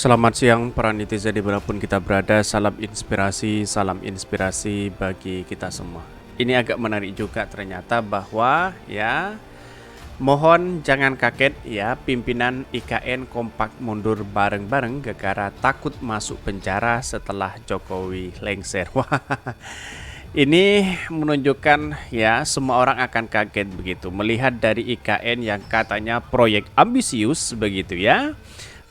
Selamat siang para netizen dimanapun kita berada, salam inspirasi bagi kita semua. Ini agak menarik juga ternyata bahwa ya mohon jangan kaget ya pimpinan IKN kompak mundur bareng-bareng gara-gara takut masuk penjara setelah Jokowi lengser. Wah, ini menunjukkan ya semua orang akan kaget begitu melihat dari IKN yang katanya proyek ambisius begitu ya.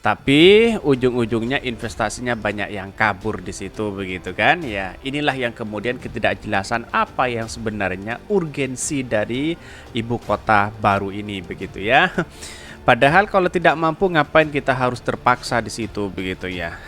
Tapi ujung-ujungnya investasinya banyak yang kabur di situ begitu kan ya. Inilah yang kemudian ketidakjelasan apa yang sebenarnya urgensi dari ibu kota baru ini begitu ya. Padahal kalau tidak mampu ngapain kita harus terpaksa di situ begitu ya.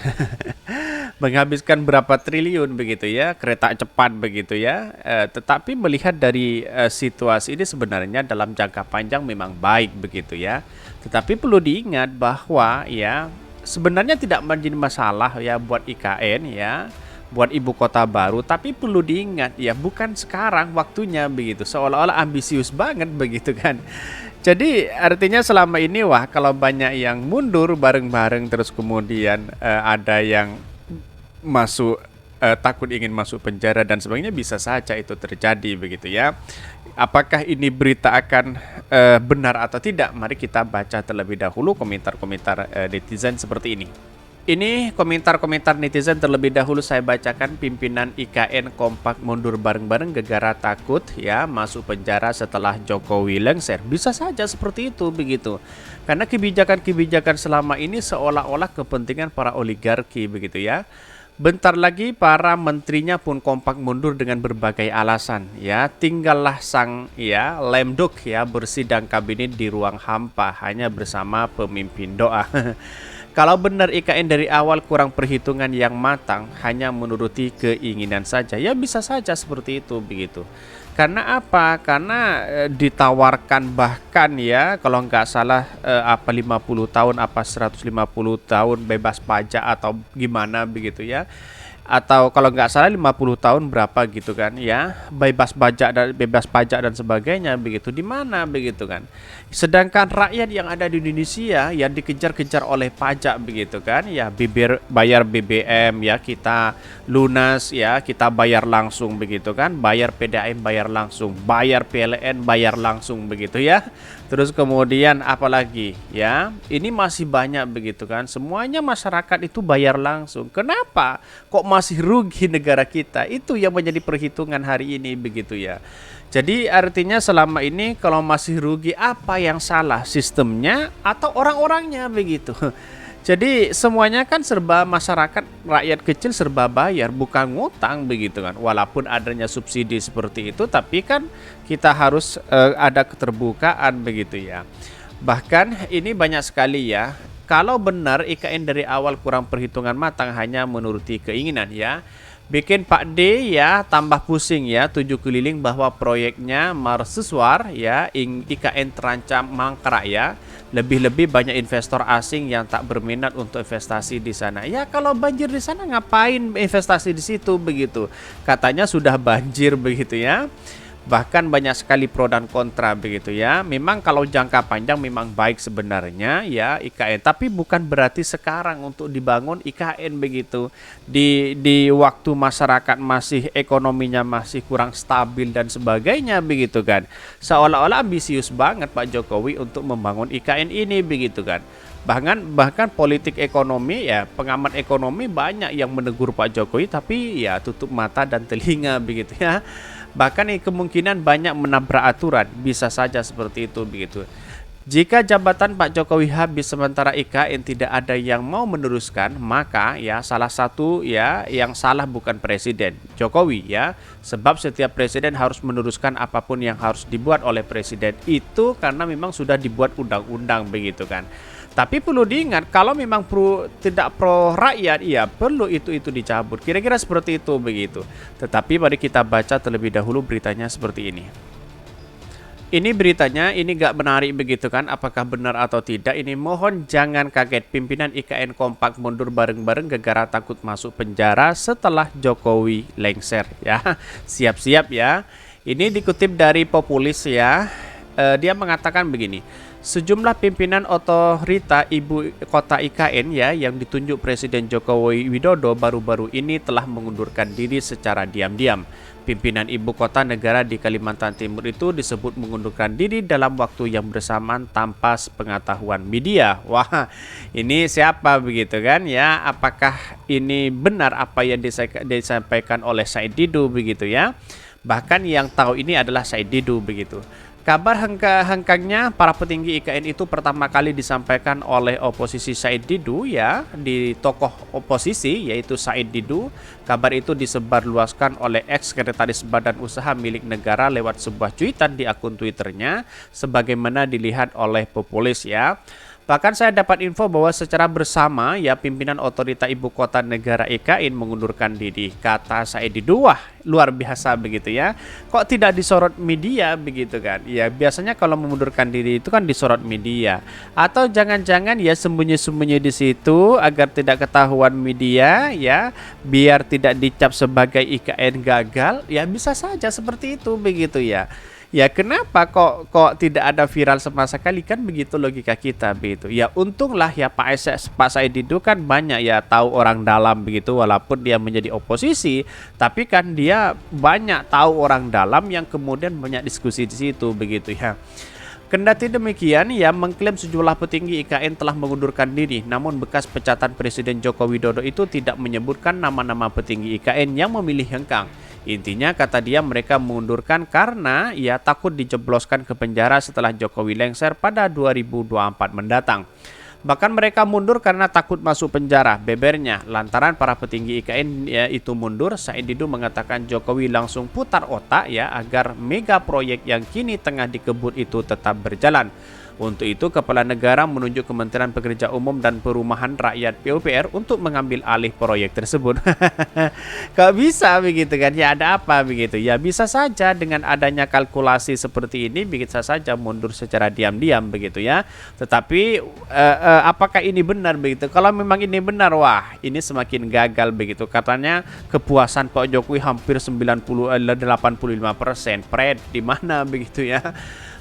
Menghabiskan berapa triliun begitu ya, kereta cepat begitu ya. Tetapi melihat dari situasi ini sebenarnya dalam jangka panjang memang baik begitu ya. Tetapi perlu diingat bahwa ya sebenarnya tidak menjadi masalah ya buat IKN ya, buat ibu kota baru, tapi perlu diingat ya bukan sekarang waktunya begitu. Seolah-olah ambisius banget begitu kan. Jadi artinya selama ini wah kalau banyak yang mundur bareng-bareng terus kemudian ada yang masuk takut ingin masuk penjara dan sebagainya bisa saja itu terjadi begitu ya. Apakah ini berita akan benar atau tidak? Mari kita baca terlebih dahulu komentar-komentar netizen seperti ini. Ini komentar-komentar netizen terlebih dahulu saya bacakan. Pimpinan IKN kompak mundur bareng-bareng gegara takut ya masuk penjara setelah Jokowi lengser. Bisa saja seperti itu begitu. Karena kebijakan-kebijakan selama ini seolah-olah kepentingan para oligarki begitu ya. Bentar lagi para menterinya pun kompak mundur dengan berbagai alasan ya. Tinggallah sang ya lemduk ya bersidang kabinet di ruang hampa hanya bersama pemimpin doa. Kalau benar IKN dari awal kurang perhitungan yang matang, hanya menuruti keinginan saja, ya bisa saja seperti itu begitu. Karena apa? Karena ditawarkan bahkan ya kalau nggak salah apa 50 tahun apa 150 tahun bebas pajak atau gimana begitu ya. Atau kalau nggak salah 50 tahun berapa gitu kan ya, bebas pajak dan sebagainya begitu. Di mana begitu kan? Sedangkan rakyat yang ada di Indonesia yang dikejar-kejar oleh pajak begitu kan ya, bayar BBM ya kita lunas ya, kita bayar langsung begitu kan, bayar PDAM bayar langsung, bayar PLN bayar langsung begitu ya. Terus kemudian apalagi ya, ini masih banyak begitu kan, semuanya masyarakat itu bayar langsung. Kenapa kok masih rugi negara kita? Itu yang menjadi perhitungan hari ini begitu ya. Jadi artinya selama ini kalau masih rugi, apa yang salah, sistemnya atau orang-orangnya begitu. Jadi semuanya kan serba masyarakat rakyat kecil serba bayar, bukan ngutang begitu kan. Walaupun adanya subsidi seperti itu, tapi kan kita harus ada keterbukaan begitu ya. Bahkan ini banyak sekali ya. Kalau benar IKN dari awal kurang perhitungan matang hanya menuruti keinginan ya, bikin Pak D ya tambah pusing ya, tujuh keliling bahwa proyeknya mercusuar ya, IKN terancam mangkrak ya. Lebih-lebih banyak investor asing yang tak berminat untuk investasi di sana. Ya kalau banjir di sana ngapain investasi di situ begitu. Katanya sudah banjir begitu ya. Bahkan banyak sekali pro dan kontra begitu ya. Memang kalau jangka panjang memang baik sebenarnya ya IKN, tapi bukan berarti sekarang untuk dibangun IKN begitu. Di waktu masyarakat masih ekonominya masih kurang stabil dan sebagainya begitu kan. Seolah-olah ambisius banget Pak Jokowi untuk membangun IKN ini begitu kan. Bahkan politik ekonomi ya, pengamat ekonomi banyak yang menegur Pak Jokowi tapi ya tutup mata dan telinga begitu ya. Bahkan kemungkinan banyak menabrak aturan, bisa saja seperti itu begitu. Jika jabatan Pak Jokowi habis sementara IKN tidak ada yang mau meneruskan, maka ya salah satu ya yang salah bukan presiden Jokowi ya. Sebab setiap presiden harus meneruskan apapun yang harus dibuat oleh presiden itu karena memang sudah dibuat undang-undang begitu kan. Tapi perlu diingat kalau memang tidak pro rakyat, iya perlu itu dicabut. Kira-kira seperti itu begitu. Tetapi mari kita baca terlebih dahulu beritanya seperti ini. Ini beritanya, ini gak menarik begitu kan, apakah benar atau tidak. Ini mohon jangan kaget, pimpinan IKN kompak mundur bareng-bareng gegara takut masuk penjara setelah Jokowi lengser ya. Siap-siap ya. Ini dikutip dari Populis ya. Dia mengatakan begini, Sejumlah pimpinan otorita ibu kota IKN ya yang ditunjuk Presiden Joko Widodo baru-baru ini telah mengundurkan diri secara diam-diam. Pimpinan ibu kota negara di Kalimantan Timur itu disebut mengundurkan diri dalam waktu yang bersamaan tanpa sepengetahuan media. Wah, ini siapa begitu kan ya? Apakah ini benar apa yang disampaikan oleh Said Didu begitu ya? Bahkan yang tahu ini adalah Said Didu begitu. Kabar hengkangnya para petinggi IKN itu pertama kali disampaikan oleh oposisi Said Didu ya di tokoh oposisi yaitu Said Didu. Kabar itu disebarluaskan oleh ex-sekretaris Badan Usaha Milik Negara lewat sebuah cuitan di akun Twitternya sebagaimana dilihat oleh Populis ya. Bahkan saya dapat info bahwa secara bersama ya pimpinan otorita ibu kota negara IKN mengundurkan diri. Kata Said Didu, wah luar biasa begitu ya. Kok tidak disorot media begitu kan? Ya biasanya kalau mengundurkan diri itu kan disorot media. Atau jangan-jangan ya sembunyi-sembunyi di situ agar tidak ketahuan media ya, biar tidak dicap sebagai IKN gagal. Ya bisa saja seperti itu begitu ya. Ya kenapa kok tidak ada viral sama sekali kan begitu logika kita begitu. Ya untunglah ya Pak Said Didu kan banyak ya tahu orang dalam begitu walaupun dia menjadi oposisi, tapi kan dia banyak tahu orang dalam yang kemudian banyak diskusi di situ begitu ya. Kendati demikian, ia mengklaim sejumlah petinggi IKN telah mengundurkan diri, namun bekas pecatan Presiden Joko Widodo itu tidak menyebutkan nama-nama petinggi IKN yang memilih hengkang. Intinya kata dia mereka mengundurkan karena ia takut dijebloskan ke penjara setelah Jokowi lengser pada 2024 mendatang. Bahkan mereka mundur karena takut masuk penjara, bebernya. Lantaran para petinggi IKN ya, itu mundur, Said Didu mengatakan Jokowi langsung putar otak ya agar mega proyek yang kini tengah dikebut itu tetap berjalan. Untuk itu, Kepala Negara menunjuk Kementerian Pekerja Umum dan Perumahan Rakyat PUPR untuk mengambil alih proyek tersebut. Kok bisa begitu kan? Ya ada apa begitu? Ya bisa saja dengan adanya kalkulasi seperti ini bisa saja mundur secara diam-diam begitu ya. Tetapi apakah ini benar begitu? Kalau memang ini benar, wah ini semakin gagal begitu. Katanya kepuasan Pak Jokowi hampir 85%. Pred di mana begitu ya?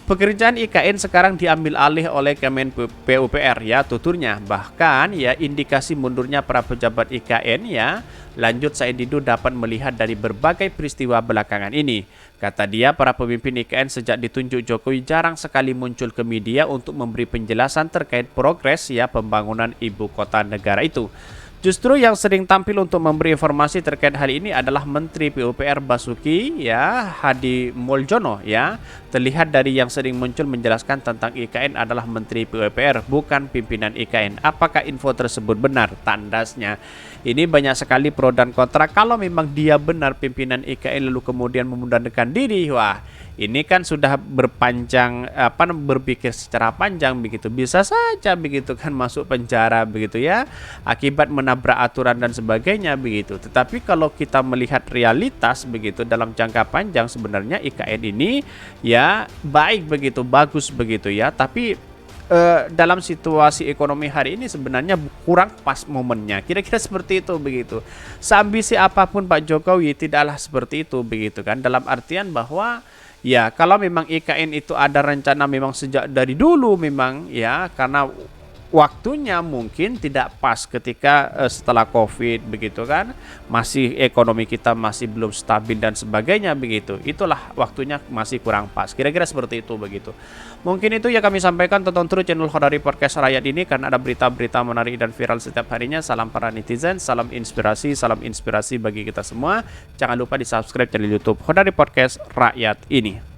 Pekerjaan IKN sekarang diambil alih oleh Kemen PUPR ya tuturnya. Bahkan ya indikasi mundurnya para pejabat IKN ya. Lanjut Said Didu dapat melihat dari berbagai peristiwa belakangan ini. Kata dia para pemimpin IKN sejak ditunjuk Jokowi jarang sekali muncul ke media untuk memberi penjelasan terkait progres ya pembangunan ibu kota negara itu. Justru yang sering tampil untuk memberi informasi terkait hal ini adalah Menteri PUPR Basuki ya Hadi Muljono ya. Terlihat dari yang sering muncul menjelaskan tentang IKN adalah Menteri PUPR bukan pimpinan IKN. Apakah info tersebut benar? Tandasnya ini banyak sekali pro dan kontra. Kalau memang dia benar pimpinan IKN lalu kemudian memundurkan diri, wah ini kan sudah berpanjang berpikir secara panjang begitu. Bisa saja begitu kan masuk penjara begitu ya akibat menabrak aturan dan sebagainya begitu. Tetapi kalau kita melihat realitas begitu dalam jangka panjang sebenarnya IKN ini ya baik begitu, bagus begitu ya. Tapi dalam situasi ekonomi hari ini sebenarnya kurang pas momennya. Kira-kira seperti itu begitu. Seambisi apapun Pak Jokowi tidaklah seperti itu begitu kan. Dalam artian bahwa ya kalau memang IKN itu ada rencana memang sejak dari dulu memang ya karena waktunya mungkin tidak pas ketika setelah COVID begitu kan, masih ekonomi kita masih belum stabil dan sebagainya begitu. Itulah waktunya masih kurang pas. Kira-kira seperti itu begitu. Mungkin itu ya kami sampaikan. Tonton terus channel Khodari Podcast Rakyat ini karena ada berita-berita menarik dan viral setiap harinya. Salam para netizen, salam inspirasi bagi kita semua. Jangan lupa di subscribe channel YouTube Khodari Podcast Rakyat ini.